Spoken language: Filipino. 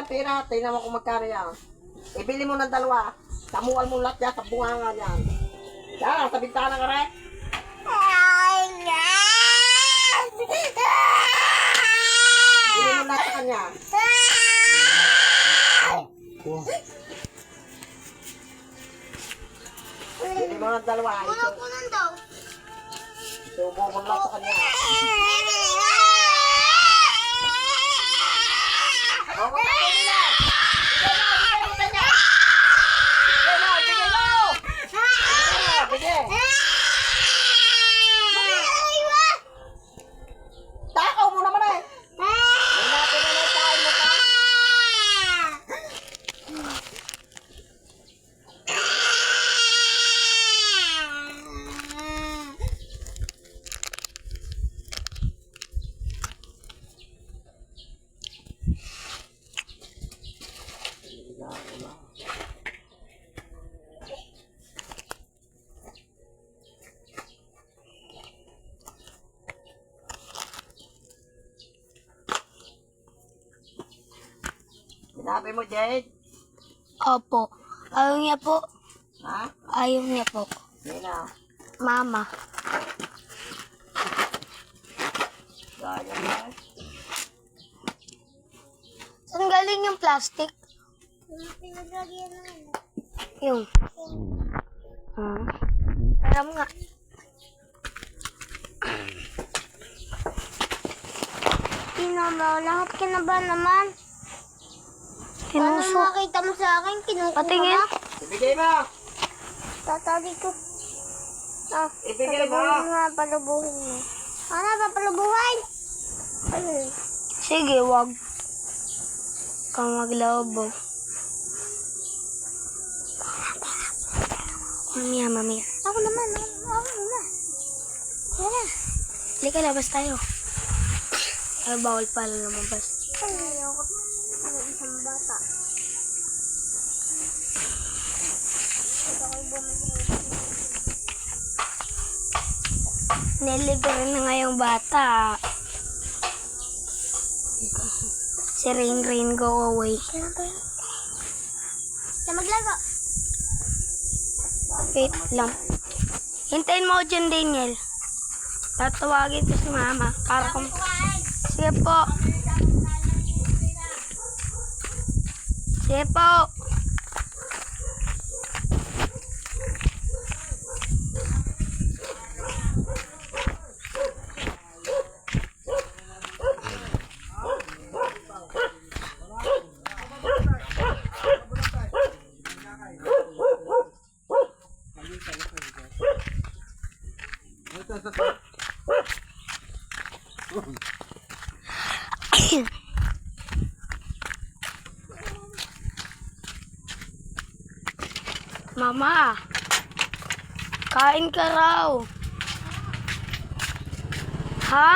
ng pera. Tingnan mo kung magkano yan. Ibili mo ng dalawa. Samual mo lahat yan sa bunganga yan. Yan, sa bintana ka rin. Ibili mo lahat sa kanya. Ibili mo ng dalawa. Kunan daw. Subo mo lahat sa kanya. Takaw mo naman eh. May natin na tayo mo pa. Sinabi mo, Jade? Opo. Ayaw niya po. Ha? Ayaw niya po. Nina. Mama. Sayang na. Saan galing yung plastic? Yung. Aram nga. Pinama, lahat ka na ba naman? Paano makita mo sa akin? Kinukuha Patingin. ba? Ibigay mo. Tatali ko. Ah, Ibigay mo. palubuhin mo. Palubuhin mo. Ano, papalubuhin? Sige, wag. Kang maglobo. Mamaya. Ako naman. Tara. Halika, labas tayo. Ay, bawal pala lumabas. Ayoko. Isang bata. Nilibre na nga yung bata. Si Rain, go away. Siya maglago. Wait lang. Hintayin mo ako dyan, Daniel. Tatawagin ko si Mama. Para kung... Sige po. Sige po. Mama, kain ka raw. Ha?